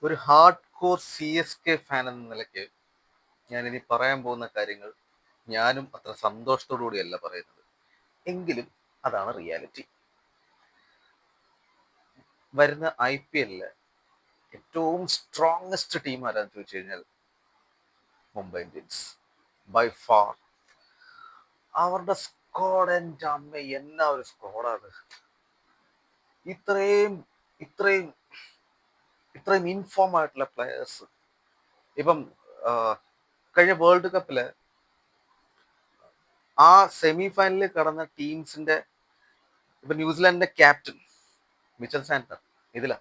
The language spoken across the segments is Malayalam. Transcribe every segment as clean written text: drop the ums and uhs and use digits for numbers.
ഒരു ഹാർഡ് കോർ CSK ഫാൻ എന്ന നിലയ്ക്ക് ഞാൻ ഇനി പറയാൻ പോകുന്ന കാര്യങ്ങൾ ഞാനും അത്ര സന്തോഷത്തോടു കൂടിയല്ല പറയുന്നത്. എങ്കിലും അതാണ് റിയാലിറ്റി. വരുന്ന IPL-ല് ഏറ്റവും സ്ട്രോങ്ങസ്റ്റ് ടീം ആരാന്ന് ചോദിച്ചു കഴിഞ്ഞാൽ മുംബൈ ഇന്ത്യൻസ്. By far. അവരുടെ സ്ക്വാഡ്, എൻ്റെ അമ്മ, എന്നാ ഒരു സ്ക്വാഡാണ്! ഇത്രയും ഇത്രയും ഇത്രയും ഇൻഫോം ആയിട്ടുള്ള പ്ലെയേഴ്സ്. ഇപ്പം ആ, കഴിഞ്ഞ വേൾഡ് കപ്പില് ആ സെമി ഫൈനലിൽ കടന്ന ടീംസിന്റെ, ഇപ്പൊ ന്യൂസിലാൻഡിന്റെ ക്യാപ്റ്റൻ മിച്ചൽ സാന്റ്നർ ഇതിലാ.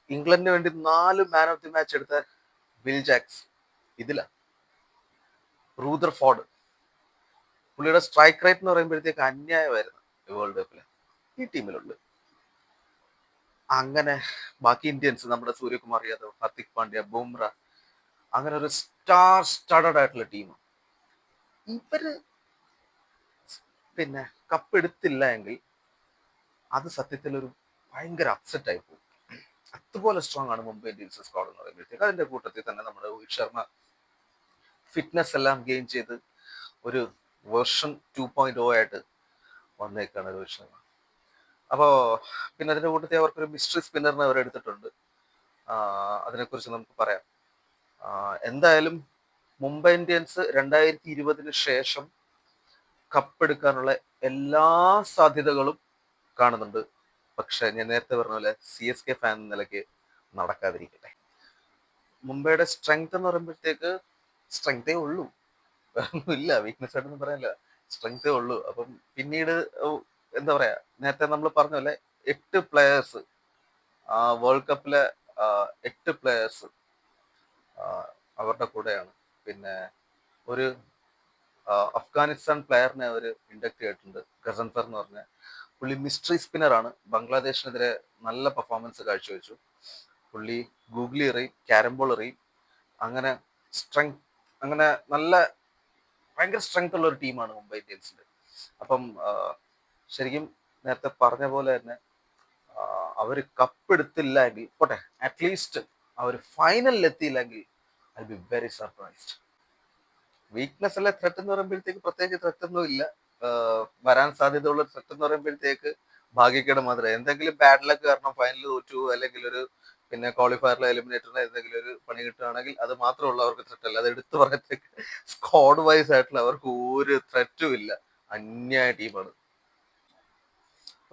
ഇംഗ്ലണ്ടിന് വേണ്ടി 4 മാൻ ഓഫ് ദി മാച്ച് എടുത്ത വിൽ ജാക്സ് ഇതിലാ. റൂദർ ഫോർഡ്, പുള്ളിയുടെ സ്ട്രൈക്ക് റേറ്റ് എന്ന് പറയുമ്പോഴത്തേക്ക് അന്യായമായിരുന്നു വേൾഡ് കപ്പില്. ഈ ടീമിലുണ്ട്. അങ്ങനെ ബാക്കി ഇന്ത്യൻസ്, നമ്മുടെ സൂര്യകുമാർ യാദവ്, ഹാർദിക് പാണ്ഡ്യ, ബുംറ, അങ്ങനെ ഒരു സ്റ്റാർ സ്റ്റഡഡ് ആയിട്ടുള്ള ടീം. ഇവര് പിന്നെ കപ്പ് എടുത്തില്ല എങ്കിൽ അത് സത്യത്തിൽ ഒരു ഭയങ്കര അപ്സെറ്റ് ആയി പോകും. അതുപോലെ സ്ട്രോങ് ആണ് മുംബൈ ഇന്ത്യൻസ് സ്ക്വാഡ് എന്ന് പറയുമ്പോഴത്തേക്ക്. അതിന്റെ കൂട്ടത്തിൽ തന്നെ നമ്മുടെ രോഹിത് ശർമ്മ ഫിറ്റ്നസ് എല്ലാം ഗെയിൻ ചെയ്ത് ഒരു വേർഷൻ 2.0 ആയിട്ട് വന്നേക്കാണ് രോഹിത് ശർമ്മ. അപ്പോ പിന്നെ അതിന്റെ കൂട്ടത്തിൽ അവർക്കൊരു മിസ്റ്ററി സ്പിന്നറിനെ അവർ എടുത്തിട്ടുണ്ട്. അതിനെക്കുറിച്ച് നമുക്ക് പറയാം. എന്തായാലും മുംബൈ ഇന്ത്യൻസ് 2020 ശേഷം കപ്പെടുക്കാനുള്ള എല്ലാ സാധ്യതകളും കാണുന്നുണ്ട്. പക്ഷെ ഞാൻ നേരത്തെ പറഞ്ഞ പോലെ CSK ഫാൻ എന്ന നിലയ്ക്ക് നടക്കാതിരിക്കട്ടെ. മുംബൈയുടെ സ്ട്രെങ്ത് എന്ന് പറയുമ്പോഴത്തേക്ക് സ്ട്രെങ്തേ ഉള്ളൂ, ഇല്ല വീക്ക്നെസ് ആയിട്ടൊന്നും പറയാനില്ല, സ്ട്രെങ്തേ ഉള്ളൂ. അപ്പം പിന്നീട് എന്താ പറയാ, നേരത്തെ നമ്മൾ പറഞ്ഞ പോലെ 8 പ്ലെയേഴ്സ്, വേൾഡ് കപ്പിലെ 8 പ്ലെയേഴ്സ് അവരുടെ കൂടെയാണ്. പിന്നെ ഒരു അഫ്ഗാനിസ്ഥാൻ പ്ലെയറിനെ അവർ ഇൻഡക്ട് ചെയ്തിട്ടുണ്ട്, ഗസൻഫർ എന്ന് പറഞ്ഞ പുള്ളി. മിസ്റ്ററി സ്പിന്നറാണ്. ബംഗ്ലാദേശിനെതിരെ നല്ല പെർഫോമൻസ് കാഴ്ചവെച്ചു പുള്ളി. ഗൂഗ്ലി എറിയും, ക്യാരം ബോൾ എറിയും. അങ്ങനെ സ്ട്രെങ്ത്, അങ്ങനെ നല്ല ഭയങ്കര സ്ട്രെങ്ത് ഉള്ള ഒരു ടീമാണ് മുംബൈ ഇന്ത്യൻസിന്റെ. അപ്പം ശരിക്കും നേരത്തെ പറഞ്ഞ പോലെ തന്നെ അവർ കപ്പ് എടുത്തില്ല എങ്കിൽ പോട്ടെ, അറ്റ്ലീസ്റ്റ് അവർ ഫൈനലിൽ എത്തിയില്ലെങ്കിൽ I be very surprised. Weakness അല്ലെ ത്രെറ്റ് എന്ന് പറയുമ്പോഴത്തേക്ക് പ്രത്യേകിച്ച് ത്രെറ്റ് ഒന്നും ഇല്ല. വരാൻ സാധ്യതയുള്ള ത്രെറ്റ് എന്ന് പറയുമ്പോഴത്തേക്ക് ഭാഗ്യക്കേട് മാത്രമേ. എന്തെങ്കിലും ബാഡ് ലക്ക് കാരണം ഫൈനൽ തോറ്റു, അല്ലെങ്കിൽ ഒരു പിന്നെ ക്വാളിഫയറിലെ എലിമിനേറ്ററിന് എന്തെങ്കിലും ഒരു പണി കിട്ടുകയാണെങ്കിൽ അത് മാത്രമുള്ള അവർക്ക് ത്രെറ്റ് അല്ല. അത് എടുത്തു പറയത്തേക്ക് സ്ക്വാഡ് വൈസ് ആയിട്ടുള്ള അവർക്ക് ഒരു ത്രെറ്റും ഇല്ല. അന്യായ ടീമാണ്.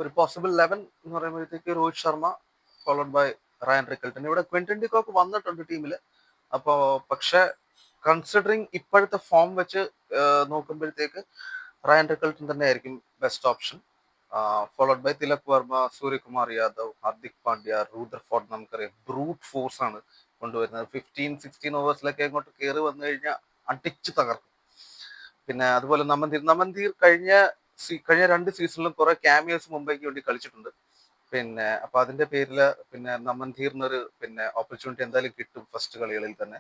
ഒരു പോസിബിൾ 11 എന്ന് പറയുമ്പോഴത്തേക്ക് Rohit Sharma followed by Ryan Rickelton. ഇവിടെ ക്വിന്റൻ ഡിക്കോക്ക് വന്നിട്ടുണ്ട് ടീമില്. അപ്പോ പക്ഷെ കൺസിഡറിങ് ഇപ്പോഴത്തെ ഫോം വെച്ച് നോക്കുമ്പോഴത്തേക്ക് റയൻ റിക്കൽട്ടൺ തന്നെ ആയിരിക്കും best option. Followed by Tilak Varma, Suryakumar Yadav, Hardik Pandya, Rutherford. നമുക്കറിയാം ബ്രൂട്ട് ഫോഴ്സ് ആണ് കൊണ്ടുവരുന്നത്. 15-16 ഓവേഴ്സിലൊക്കെ അങ്ങോട്ട് കയറി വന്നു കഴിഞ്ഞാൽ അടിച്ചു തകർക്കും. പിന്നെ അതുപോലെ നമൻതീർ കഴിഞ്ഞ 2 സീസണിലും കുറെ ക്യാമിയോസ് മുംബൈക്ക് വേണ്ടി കളിച്ചിട്ടുണ്ട്. പിന്നെ അപ്പൊ അതിന്റെ പേരില് പിന്നെ നമൻതീറിനൊരു പിന്നെ ഓപ്പർച്യൂണിറ്റി എന്തായാലും കിട്ടും ഫസ്റ്റ് കളികളിൽ തന്നെ.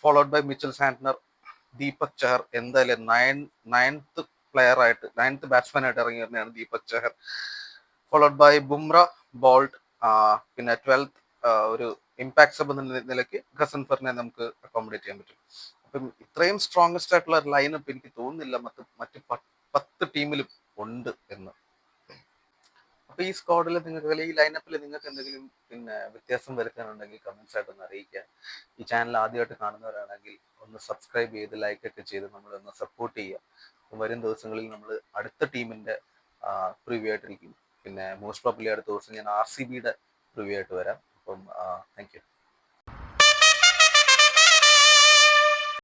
Followed by Mitchell Santner, Deepak Chahar. എന്തായാലും നയൻത്ത് പ്ലെയർ ആയിട്ട്, 9th ബാറ്റ്സ്മാൻ ആയിട്ട് ഇറങ്ങി വരുന്നതാണ് Deepak Chahar. Followed by Bumrah, Boult. പിന്നെ 12th ഒരു ഇമ്പാക്ട് സബ് എന്ന നിലയ്ക്ക് ഗസൻഫറിനെ നമുക്ക് അക്കോമഡേറ്റ് ചെയ്യാൻ പറ്റും. അപ്പം ഇത്രയും സ്ട്രോങ്സ്റ്റ് ആയിട്ടുള്ള ലൈനപ്പ് എനിക്ക് തോന്നുന്നില്ല മറ്റ് 10 ടീമിലും ഉണ്ട് എന്ന്. അപ്പൊ ഈ സ്ക്വാഡിൽ നിങ്ങൾക്ക്, ഈ ലൈനപ്പിൽ നിങ്ങൾക്ക് എന്തെങ്കിലും പിന്നെ വ്യത്യാസം വരുത്താനുണ്ടെങ്കിൽ കമന്റ്സ് ആയിട്ടൊന്ന് അറിയിക്കുക. ഈ ചാനൽ ആദ്യമായിട്ട് കാണുന്നവരാണെങ്കിൽ ഒന്ന് സബ്സ്ക്രൈബ് ചെയ്ത് ലൈക്ക് ഒക്കെ ചെയ്ത് നമ്മളൊന്ന് സപ്പോർട്ട് ചെയ്യുക. അപ്പം വരും ദിവസങ്ങളിൽ നമ്മൾ അടുത്ത ടീമിന്റെ പ്രിവ്യൂ ആയിട്ടിരിക്കും. പിന്നെ മോസ്റ്റ് പ്രോബ്ലി അടുത്ത ദിവസം ഞാൻ RCBയുടെ പ്രിവ്യൂ ആയിട്ട് വരാം. അപ്പം താങ്ക് യു.